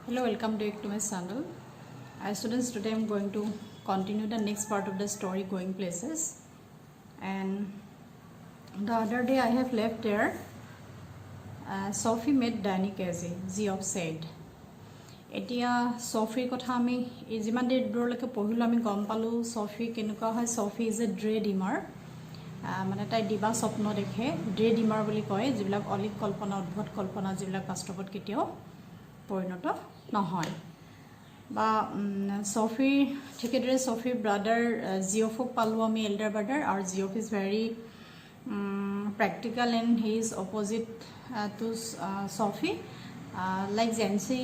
Hello, welcome back to my channel. Students, today I am going to continue the next part of the story, Going Places. And the other day I have left there. Sophie met Danny Casey, Geoff said. এতিয়া Sophie কথা আমি যিমান দূৰলৈকে পঢ়িলোঁ আমি গম পালোঁ Sophie কেনেকুৱা হয় Sophie is a daydreamer মানে তাই দিবা স্বপ্ন দেখে daydreamer বুলি কয় যিবিলাক অলিক কল্পনা অদ্ভুত কল্পনা যিবিলাক বাস্তৱত কেতিয়াও পৰিণত নহয় বা Sophie ঠিকদৰে Sophie ব্ৰাদাৰ Geoffক পালোঁ আমি এল্ডাৰ ব্ৰাদাৰ আৰু Geoff is very practical and he is opposite to Sophie. Like Jancy,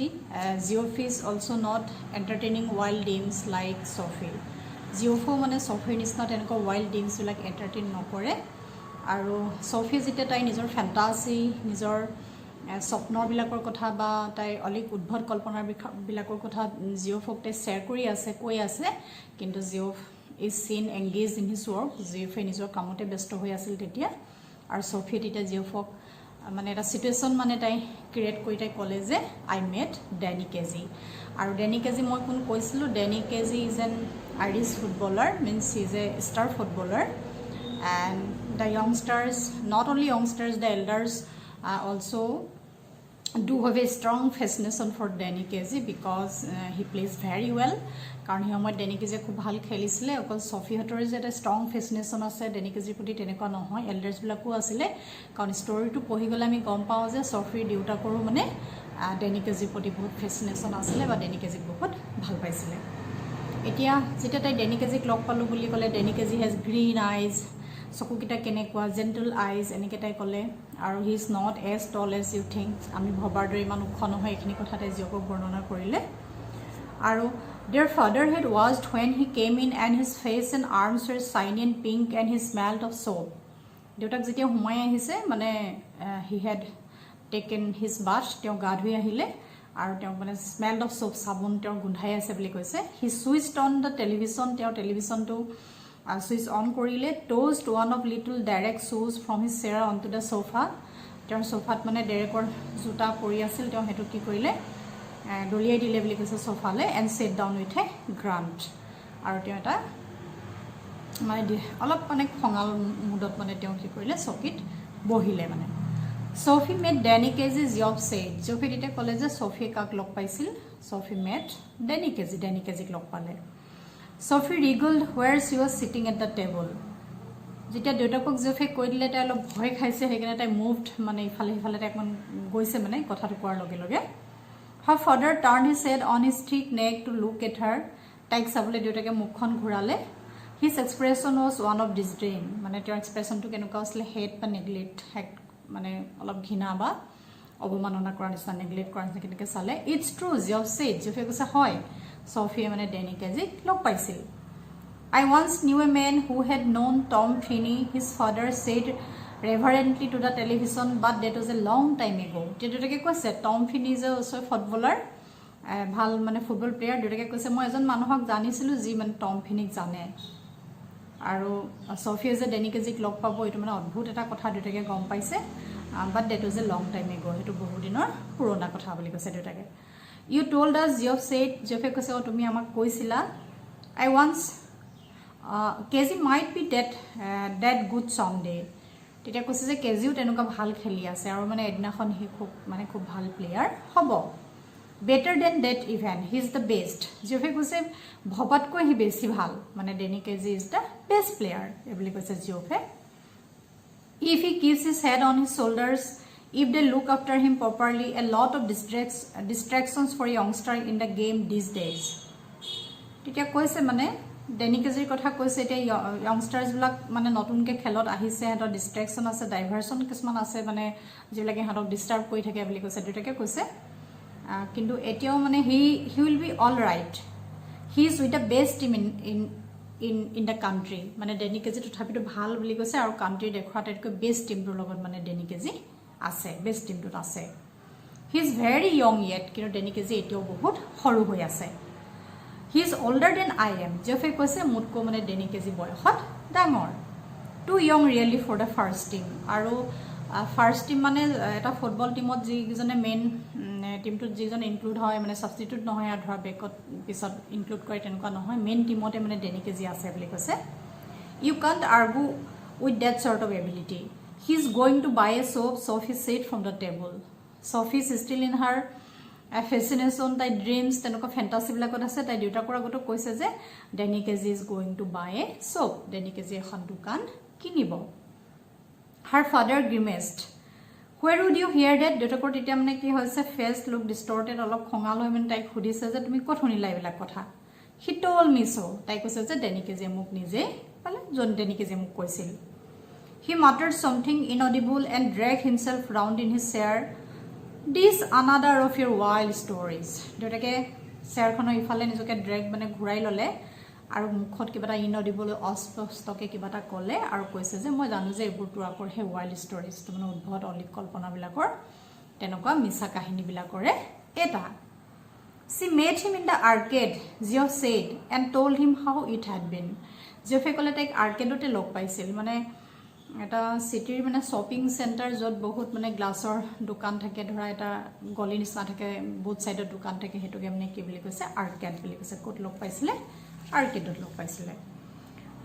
Geoff is also not entertaining wild dreams like Sophie. Geoff মানে Sophie নিচিনা তেনেকুৱা wild dreams বিলাক entertain নকৰে আৰু Sophie যেতিয়া তাই নিজৰ ফ্যান্টাসি নিজৰ স্বপ্নবিলাকৰ কথা বা তাই অলিক উদ্ভট কল্পনাৰ বিলাকৰ কথা Geoffক তাই শেয়াৰ কৰি আছে কৈ আছে কিন্তু Geoff is seen engaged in his work. Geoff নিজৰ কামতে ব্যস্ত হৈ আছিল তেতিয়া আৰু Sophie তেতিয়া Geoffক মানে এটা সিচুৱেশন মানে তাই ক্ৰিয়েট কৰি তাই ক'লে যে আই মেট ড্যানি কেজি আৰু ড্যানি কেজি মই কোন কৈছিলোঁ Danny KG is an Irish footballer means he is a star footballer and the youngsters not only youngsters the elders also do have a strong fascination for Danny Casey because he plays very well কাৰণ সেই সময়ত Danny Casey খুব ভাল খেলিছিলে অকল Sophie হতৰ যে এটা ষ্ট্ৰং ফেসিনেশন আছে Danny Casey প্ৰতি তেনেকুৱা নহয় এল্ডাৰ্স বিলাকো আছিলে কাৰণ ষ্টৰীটো পঢ়ি গলে আমি গম পাওঁ যে Sophie দেউতাকৰো মানে Danny Casey প্ৰতি বহুত ফেসিনেশন আছিলে বা Danny Casey বহুত ভাল পাইছিলে এতিয়া যেতিয়া তাই Danny Casey লগ পালো বুলি ক'লে Danny Casey has green eyes চকুকিটা কেনেকুৱা জেন্টল আইজ এনেকৈ তাই ক'লে আৰু he is not as tall as you think আমি ভবাৰ দৰে ইমান ওখ নহয় এইখিনি কথা তাই Geoffক বৰ্ণনা কৰিলে আৰু their father had watched when he came in and his face and arms were shiny and pink and he smelled of soap দেউতাক যেতিয়া সোমাই আহিছে মানে he had taken his bath তেওঁ গা ধুই আহিলে আৰু তেওঁ মানে smelled of soap সাবুন তেওঁ গোন্ধাই আছে বুলি কৈছে he switched on the television তেওঁ টেলিভিছনটো switch on কৰিলে tossed one of little Derek shoes from his chair onto the sofa তেওঁৰ সোফাত মানে ডেৰেকৰ জোতা পৰি আছিল তেওঁ হেতু কি কৰিলে দলিয়াই দিলে বুলি কৈছে সোফালে and sat down with a grunt আৰু তেওঁ এটা মানে অলপ মানে খঙাল মুডত মানে তেওঁ কি কৰিলে চকিত বহিলে মানে Sophie met Danny Casey Geoff said Geoff এটা ক'লে যে Sophie কাক লগ পাইছিল Sophie met Danny Casey লগ পালে Sophie wriggled where she was sitting at the table. যেতিয়া দেউতাকক Geoffে কৈ দিলে তাই অলপ ভয় খাইছে হেগনে তাই মুভড মানে ইফালে ইফালে তাই একমান গৈছে মানে কথাটো কোৱাৰ লগে লগে Her father turned his head on his thick neck to look at her. তাইক চাবলৈ দেউতাকে মুখখন ঘূৰালে His expression was one of disdain. মানে তেওঁৰ এক্সপ্ৰেছনটো কেনেকুৱা আছিল হেড বা নেগলেক্ট মানে অলপ ঘৃণা বা অবমাননা কৰাৰ নিচিনা নেগলেক্ট কৰাৰ নিচিনা কেনেকৈ চালে It's true Geoff said Geoffে কৈছে হয় Sophie মানে Danny Casey লগ পাইছিল I once knew a man who had known Tom Finney his father said reverently to the television but that was a long time ago দেউতাকে কৈছে Tom Finney যে ওচৰ footballer ভাল মানে ফুটবল প্লেয়াৰ দেউতাকে কৈছে মই এজন মানুহক জানিছিলোঁ যি মানে Tom Finney জানে আৰু Sophie যে Danny Casey লগ পাব এটো মানে অদ্ভুত এটা কথা দেউতাকে গম পাইছে but that was a long time ago হেতু বহু দিনৰ পুৰণা কথা বুলি কৈছে দেউতাকে You told us Geoff said Geoff কৈছে তুমি আমাক কৈছিলা I once Casey might be that good someday তেতিয়া কৈছে যে Caseyও তেনেকুৱা ভাল খেলি আছে আৰু মানে এদিনাখন হি খুব ভাল প্লেয়াৰ হ'ব better than that even he is the best Geoff কৈছে ভবাতকৈ হি বেছি ভাল মানে Danny Casey is the best player ably কৈছে Geoff if he keeps his head on his shoulders If they look after him properly, a lot of distractions for a youngster in the game these days. তেতিয়া কৈছে মানে Danny Caseyৰ কথা কৈছে এতিয়া youngsters বিলাক মানে নতুনকে খেলত আহিছে হেতৰ ডিস্ট্ৰাকশন আছে ডাইভাৰশন কিছুমান আছে মানে যেবিলাকে হাতক ডিস্টাৰ্ব কৰি থাকে বুলি কৈছে দুটাকে কৈছে কিন্তু এতিয়াও মানে he will be all right. He is with the best team in the country. মানে Danny Casey তথাপিতো ভাল বুলি কৈছে আৰু কান্ট্ৰি দেখুৱাতকৈ বেষ্ট টিমটোৰ লগত মানে Danny Casey আছে বেষ্ট টিমটোত আছে he is very young yet কিন্তু Danny Casey এতিয়াও বহুত সৰু হৈ আছে he is older than I am Geoffে কৈছে মুতকো মানে Danny Casey বয়সত ডাঙৰ too young really for the first team আৰু ফাৰ্ষ্ট টিম মানে এটা ফুটবল টিমত যিজনে মেইন টিমটোত যিজন ইনক্লুড হয় মানে ছাবষ্টিটিউট নহয় আৰু ধৰা বেকত পিছত ইনক্লুড কৰে তেনেকুৱা নহয় মেইন টিমতে মানে ডেনি কেজি আছে বুলি কৈছে you can't argue with that sort of ability he is going to buy a shop Sophie said from the table. Sophie is still in her fascination তাই ড্ৰিমছ তেনেকুৱা ফেণ্টাচিবিলাকত আছে তাই দেউতাকৰ আগতো কৈছে যে Danny KG is going to buy a shop Danny KG এখন দোকান কিনিব Her father grimaced. Where would you hear that? দেউতাকৰ তেতিয়া মানে কি হৈছে ফেচ লুক ডিষ্টৰ্টেড অলপ খঙাল হৈ মানে তাইক সুধিছে যে তুমি ক'ত শুনিলা এইবিলাক কথা He told me so. তাই কৈছে যে ডেনি কেজিয়ে মোক নিজে পালে যোন ডেনি কেজিয়ে মোক কৈছিল He muttered something inaudible and dragged himself round in his chair. This another of your wild stories. দেউতাকে চেয়াৰখনৰ ইফালে নিজকে ড্ৰেগ মানে ঘূৰাই ল'লে আৰু মুখত কিবা এটা ইনঅডিবল অস্পষ্টকে কিবা এটা ক'লে আৰু কৈছে যে মই জানো যে এইবোৰ তোৰাকৰ হে ৱাইল্ড ষ্টৰিজ মানে উদ্ভট অলিক কল্পনাবিলাকৰ তেনেকুৱা মিছা কাহিনীবিলাকৰে এটা She met him in the arcade, Geoff said, and told him how it had been. Geoffে ক'লে তাইক আৰ্কেডতে লগ পাইছিল মানে এটা চিটিৰ মানে শ্বপিং চেণ্টাৰ য'ত বহুত মানে গ্লাছৰ দোকান থাকে ধৰা এটা গলি নিচিনা থাকে বুথ চাইডৰ দোকান থাকে সেইটোকে মানে কি বুলি কৈছে আৰ্কেড বুলি কৈছে ক'ত লগ পাইছিলে আৰ্কেডত লগ পাইছিলে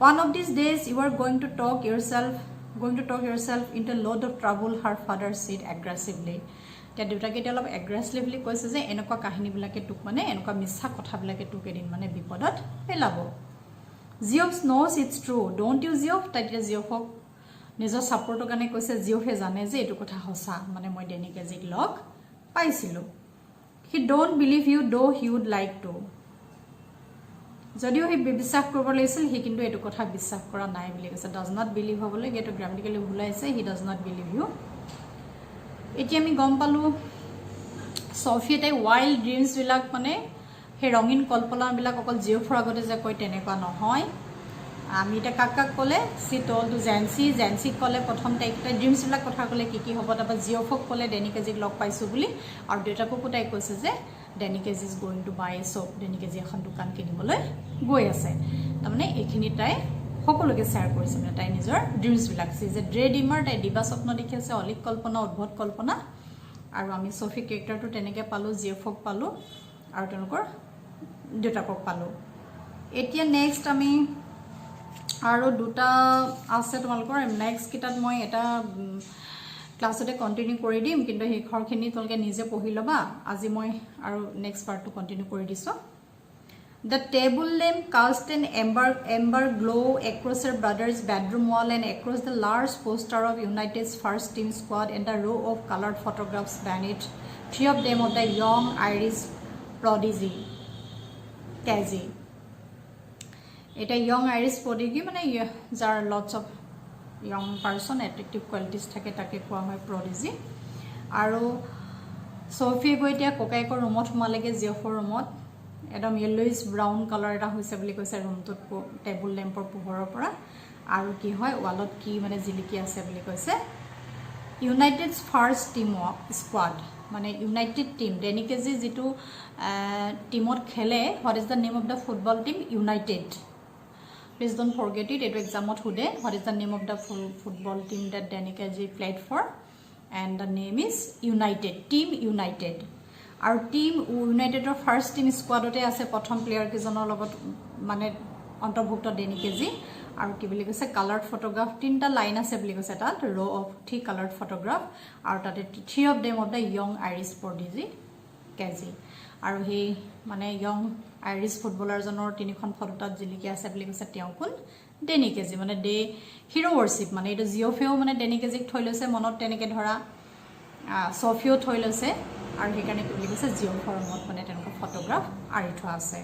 One of these days you are going to talk yourself into a load of trouble, her father said aggressively. দেউতাকে এতিয়া অলপ এগ্ৰেছিভলি কৈছে যে এনেকুৱা কাহিনীবিলাকে তোক মানে এনেকুৱা মিছা কথাবিলাকে তোক এদিন মানে বিপদত পেলাব Geoff knows it's true, don't you Geoff? তাইতিয়া জিঅফক নিজৰ ছাপোৰ্টৰ কাৰণে কৈছে জিঅফে জানে যে এইটো কথা সঁচা মানে মই ডেনি কেজিক লগ পাইছিলোঁ He don't believe you though he would like to. যদিও সি বিশ্বাস কৰিব লাগিছিল সি কিন্তু এইটো কথা বিশ্বাস কৰা নাই বুলি কৈছে does not believe হ'বলৈ এইটো গ্ৰামাটিক্যালি ভুল আছে he does not believe you এতিয়া আমি গম পালো Sophie তাই ৱাইল্ড ড্ৰিমছ বিলাক মানে সেই ৰঙীন কল্পনাবিলাক অকল জিঅফৰ আগতে যে কয় তেনেকুৱা নহয় আমি এটা কাক ক'লে সি told to জেন্সি ক'লে প্ৰথম তাই ড্ৰিমছবিলাক কথা ক'লে কি হ'ব তাৰপৰা জিঅফক ক'লে ডেনি কেজিক লগ পাইছোঁ বুলি আৰু দেউতাককো তাই কৈছে যে Danny KG is going to buy a shop Danny KG এখন দোকান কিনিবলৈ গৈ আছে তাৰমানে এইখিনি তাই সকলোকে শ্বেয়াৰ কৰিছে মানে তাই নিজৰ ড্ৰিমছবিলাক যে ড্ৰে ডিমাৰ তাই দিবা স্বপ্ন দেখি আছে অলিক কল্পনা উদ্ভট কল্পনা আৰু আমি ছফি কেৰেক্টাৰটো তেনেকৈ পালোঁ জিঅফক পালোঁ আৰু তেওঁলোকৰ দেউতাকক পালোঁ এতিয়া নেক্সট আমি আৰু দুটা আছে তোমালোকৰ নেক্সট কিতাত মই এটা ক্লাছতে কন্টিনিউ কৰি দিম কিন্তু হেখৰখিনি তোমালোকে নিজে পঢ়ি ল'বা আজি মই আৰু নেক্সট পাৰ্টটো কন্টিনিউ কৰি দিছোঁ The table lamp cast an amber glow across her brother's bedroom wall and across the large poster of United's first team squad and a row of colored photographs beneath, 3 of them of the young Irish prodigy, Casey. It a young Irish prodigy, মানে there are lots of young person, attractive qualities থাকে তাকে কোৱা হয় prodigy. আৰু Sophie গৈ এতিয়া ককাইকৰ ৰুমত সোমালেগে জিঅফৰ ৰুমত একদম yellowish brown color এটা হৈছে বুলি কৈছে ৰুমটোত টেবুল লেম্পৰ পোহৰৰ পৰা আৰু কি হয় ওয়ালত কি মানে জিলিকি আছে বুলি কৈছে ইউনাইটেডছ ফাৰ্ষ্ট টিম স্কোৱাড মানে ইউনাইটেড টিম ডেনি কেজি যেটো টিমত খেলে what is the name of the football team United please don't forget it এটো এক্সামত হুদে what is the name of the football team that Danny Casey played for and the name is United team United আৰু team ইউনাইটেডৰ first team স্কোৱাডতে আছে প্ৰথম player কেজনৰ লগত মানে অন্তৰ্ভুক্ত ডেনি কেজি আৰু কি বুলি কৈছে কালাৰ্ড ফটোগ্ৰাফ তিনটা লাইন আছে বুলি কৈছে তাত ৰ অফ 3 কালাৰ্ড ফটোগ্ৰাফ আৰু তাতে 3 of them of the young Irish prodigy KG আৰু হে মানে ইয়ং আইৰিছ ফুটবলাৰজনৰ তিনিখন ফটো তাত জিলিকি আছে বুলি কৈছে তেওঁ কোন ডেনি কেজি মানে ডে হিৰো ৱৰ্শিপ মানে এটা জিঅফেও মানে ডেনি কেজিক থৈ লৈছে মনত তেনেকে ধৰা ছফিও থৈ লৈছে আৰু সেইকাৰণে কি বুলি কৈছে জিঅফৰ মত মানে তেনেকুৱা ফটোগ্ৰাফ আৰি থোৱা আছে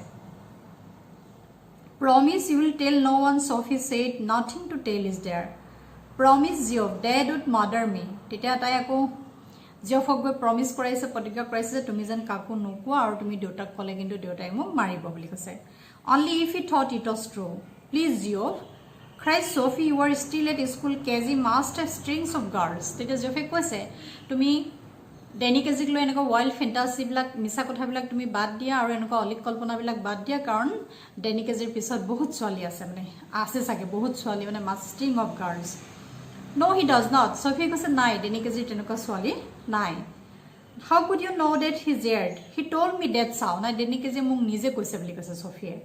Promise you will tell no one, Sophie said. Nothing to tell is there. Promise Geoff, Dad would murder me. তেতিয়া তাই আকৌ জিঅফক গৈ প্ৰমিছ কৰাইছে প্ৰতিজ্ঞা কৰাইছে যে তুমি যেন কাকো নোকোৱা আৰু তুমি দেউতাক ক'লে কিন্তু দেউতাই মোক মাৰিব বুলি কৈছে Only if he thought it was true. Please Geoff. Cried Sophie, you are still at school. Casey must have strings of girls. তেতিয়া জিঅফে কৈছে তুমি ডেনি কেজিক লৈ এনেকুৱা ৱাইল্ড ফেণ্টাচিবিলাক মিছা কথাবিলাক তুমি বাদ দিয়া আৰু এনেকুৱা অলিক কল্পনাবিলাক বাদ দিয়া কাৰণ ডেনি কেজিৰ পিছত বহুত ছোৱালী আছে মানে আছে চাগে বহুত ছোৱালী মানে must string of girls No, he does not. Sophie কৈছে নাই ডেনিকেজিৰ তেনেকুৱা ছোৱালী নাই. How could you know that he dared? He told me that চাও নাই ডেনিকেজি মোক নিজে কৈছে বুলি কৈছে সফিয়ে.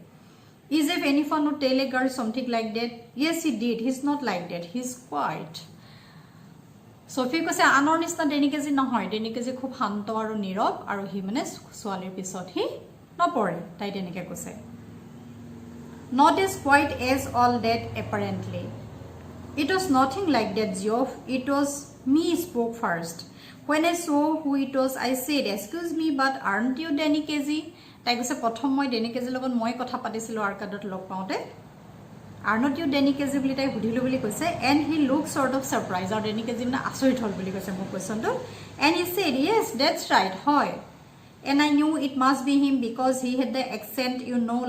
Is if anyone would tell a girl something like that? Yes, he did. He's not like that. He's quiet. Sophie কৈছে আনৰ নিচিনা ডেনিকেজি নহয়. ডেনিকেজি খুব শান্ত আৰু নীৰৱ আৰু হি মানে ছোৱালীৰ পিছত হি নপৰে. তাই তেনেকৈ কৈছে. Not as quiet as all that apparently. It was nothing like that, Geoff. It was me spoke first. When I saw who it was, I said, excuse me, but aren't you Danny Kezi? তাই কৈছে প্ৰথম মই Denny কেজিৰ লগত মই কথা পাতিছিলোঁ আৰ্কাডত লগ পাওঁতে are not you Danny Kezi বুলি তাই সুধিলোঁ বুলি কৈছে and he looked sort of surprised আৰু ডেনি কেজি মানে আচৰিত হ'ল বুলি কৈছে মোৰ কুৱেশ্যনটো and he said yes that's right হয় and I knew it must be him because he had the accent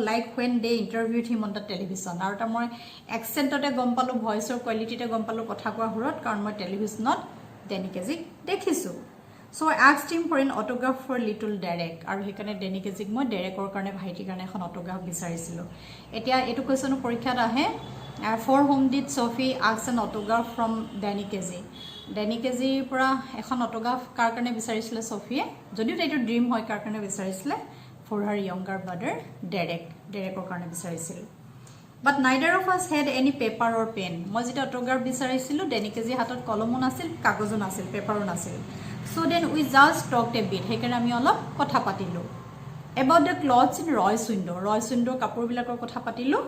like when they interviewed him on the television আৰু তাৰ মই accentতে গম পালোঁ ভইচৰ কোৱালিটিতে গম পালোঁ কথা কোৱা সুৰত কাৰণ মই টেলিভিছনত ডেনি কেজিক দেখিছোঁ. So I asked him for an autograph for little Derek. আৰু সেইকাৰণে ডেনি কেজিক মই ডেৰেকৰ কাৰণে ভাইটিৰ কাৰণে এখন অটোগ্ৰাফ বিচাৰিছিলোঁ. এতিয়া এইটো কুৱেশ্যনৰ পৰীক্ষাত আহে for whom did Sophie ask an autograph from Danny Kezi? Denny কেজিৰ পৰা এখন অটোগ্ৰাফ কাৰ কাৰণে বিচাৰিছিলে ছফিয়ে যদিও এইটো ড্ৰিম হয় কাৰ কাৰণে বিচাৰিছিলে for her younger brother ডেৰেকৰ কাৰণে বিচাৰিছিল. But neither of us had any paper or pen. মই যেতিয়া অটোগ্ৰাফ বিচাৰিছিলোঁ ডেনি কেজিৰ হাতত কলমো নাছিল কাগজো নাছিল পেপাৰো নাছিল. So then we just talked a bit. সেইকাৰণে আমি অলপ কথা পাতিলোঁ. About the clothes in Roy's window. Roy's window কাপোৰবিলাকৰ কথা পাতিলোঁ.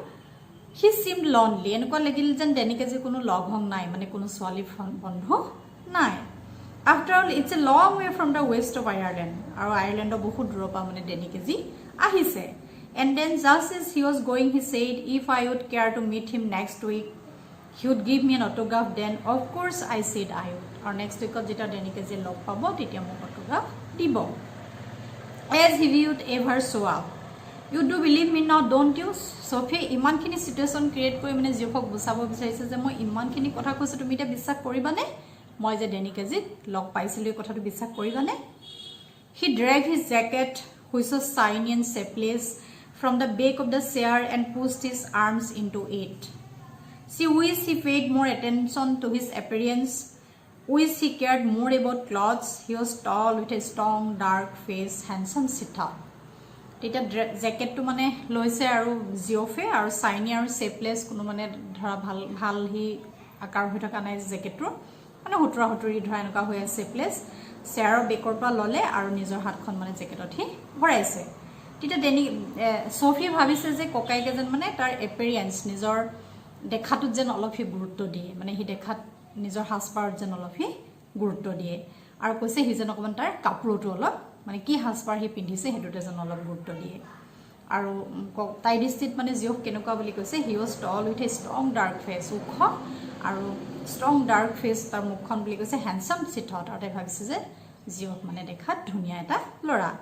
He seemed lonely. এনেকুৱা লাগিল যেন ডেনি কেজিৰ কোনো লগ হং নাই মানে কোনো ছোৱালী বন্ধু নাই. After all, it's a long way from the west of Ireland. আৰু আয়াৰলেণ্ডৰ বহুত দূৰৰ পৰা মানে ডেনি কেজি আহিছে. And then just as he was going, he said, if I would care to meet him next week, he would give me an autograph. Then, of course, I said I would. Or next week, যেতিয়া Denny KG লগ পাব তেতিয়া মোক autograph দিব. As he would ever show up. You do believe me now, don't you? Sophie ইমানখিনি situation create কৰি মানে জিঅফক বুজাব বিচাৰিছে যে মই ইমানখিনি কথা কৈছোঁ তুমি এতিয়া বিশ্বাস কৰিবানে মই যে ডেনি কেজিক লগ পাইছিলোঁ এই কথাটো বিশ্বাস কৰিবানে? He dragged his jacket, which was shiny and shapeless, from the back of the chair and pushed his arms into it. She wished he paid more attention to his appearance, wished he cared more about clothes. He was tall with a strong, dark face, handsome sit-up. তেতিয়া জেকেটটো মানে লৈছে আৰু জিঅফে আৰু চাইনি আৰু শেপলেছ কোনো মানে ধৰা ভাল হি আকাৰ হৈ থকা নাই জেকেটটো মানে হুটৰা হুটৰি ধৰা এনেকুৱা হৈ আছে শেপলেছ চেয়াৰৰ বেকৰ পৰা ল'লে আৰু নিজৰ হাতখন মানে জেকেটত হি ভৰাইছে. তেতিয়া ডেনি ছফিয়ে ভাবিছে যে ককাইকে যেন মানে তাৰ এপিৰিয়েঞ্চ নিজৰ দেখাটোত যেন অলপ সি গুৰুত্ব দিয়ে মানে সি দেখাত নিজৰ সাজপাৰত যেন অলপ সি গুৰুত্ব দিয়ে আৰু কৈছে সি যেন অকণমান তাৰ কাপোৰটো অলপ মানে কি সাজপাৰ সি পিন্ধিছে সেইটোতে যেন অলপ গুৰুত্ব দিয়ে আৰু তাই দৃষ্টিত মানে জিঅফ কেনেকুৱা বুলি কৈছে he was tall with a strong dark face ওখ আৰু ষ্ট্ৰং ডাৰ্ক ফেচ তাৰ মুখখন বুলি কৈছে হেণ্ডচাম চিটত আৰু তাই ভাবিছে যে জিঅফ মানে দেখাত ধুনীয়া এটা ল'ৰা.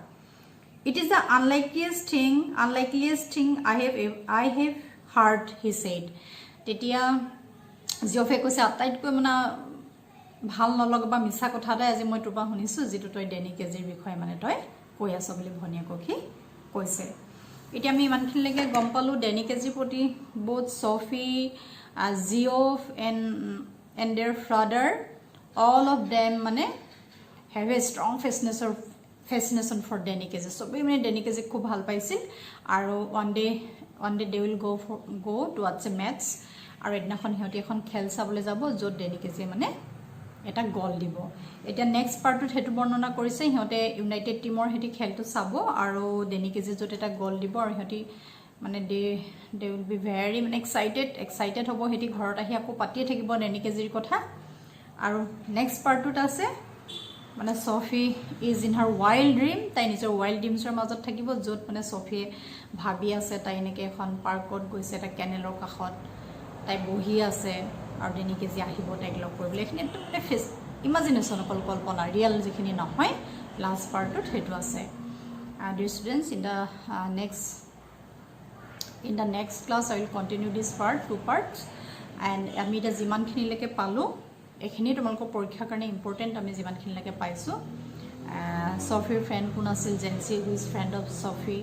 It is the unlikeliest thing I have heard, he said. তেতিয়া জিঅফে কৈছে আটাইতকৈ মানে ভাল নলগা বা মিছা কথা এটাই আজি মই তোৰ পৰা শুনিছোঁ যিটো তই ডেনি কেজিৰ বিষয়ে মানে তই কৈ আছ বুলি ভনীয়েকক সি কৈছে. এতিয়া আমি ইমানখিনিলৈকে গম পালোঁ ডেনি কেজিৰ প্ৰতি both Sophie, Geoff and their father, all of them মানে have a strong fascination for Denny KG. চবেই মানে ডেনি কেজিক খুব ভাল পাইছিল আৰু one day they will go towards a match আৰু এদিনাখন সিহঁতি এখন খেল চাবলৈ যাব য'ত ডেনি কেজিয়ে মানে এটা গল দিব. এতিয়া নেক্সট পাৰ্টটোত সেইটো বৰ্ণনা কৰিছে সিহঁতে ইউনাইটেড টিমৰ সিহঁতি খেলটো চাব আৰু ডেনি কেজি য'ত এটা গল দিব আৰু সিহঁতি মানে দে উইল বি ভেৰি মানে এক্সাইটেড হ'ব সিহঁতি ঘৰত আহি আকৌ পাতিয়ে থাকিব ডেনি কেজিৰ কথা. আৰু নেক্সট পাৰ্টটোত আছে মানে Sophie is in her wild dream তাই নিজৰ ৱাইল্ড ড্ৰিমছৰ মাজত থাকিব য'ত মানে ছফিয়ে ভাবি আছে তাই এনেকৈ এখন পাৰ্কত গৈছে এটা কেনেলৰ কাষত তাই বহি আছে আৰু ডেনি কেজি আহিব তাইক লগ কৰিবলৈ এইখিনি একদম মানে ইমাজিনেশ্যন অকল কল্পনা ৰিয়েল যিখিনি নহয় লাষ্ট পাৰ্টটোত সেইটো আছে. Dear students in the next class I will continue this part 2 parts and আমি এতিয়া যিমানখিনিলৈকে পালোঁ এইখিনি তোমালোকৰ পৰীক্ষাৰ কাৰণে ইম্পৰ্টেণ্ট আমি যিমানখিনিলৈকে পাইছোঁ. ছফিৰ ফ্ৰেণ্ড কোন আছিল Jansie who is friend of Sophie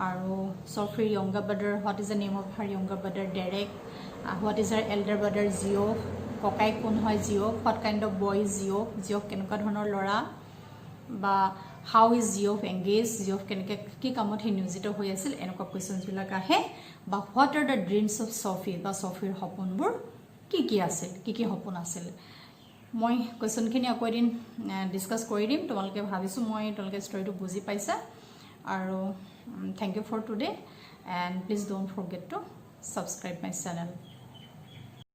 আৰু ছফিৰ younger brother what is the name of her younger brother Derek what is her elder brother Geoff' ককাই কোন হয় Geoff' what kind of boy Geoff' কেনেকুৱা ধৰণৰ ল'ৰা বা how is Geoff' engage Geoff' কেনেকৈ কি কামত সি নিয়োজিত হৈ আছিল এনেকুৱা কুৱেশ্যনছবিলাক আহে বা what are the dreams of Sophie বা ছফিৰ সপোনবোৰ কি আছিল কি সপোন আছিল মই কুৱেশ্যনখিনি আকৌ এদিন ডিছকাছ কৰি দিম তোমালোকে ভাবিছোঁ তোমালোকে ষ্টৰিটো বুজি পাইছা আৰু thank you for today and please don't forget to subscribe my channel.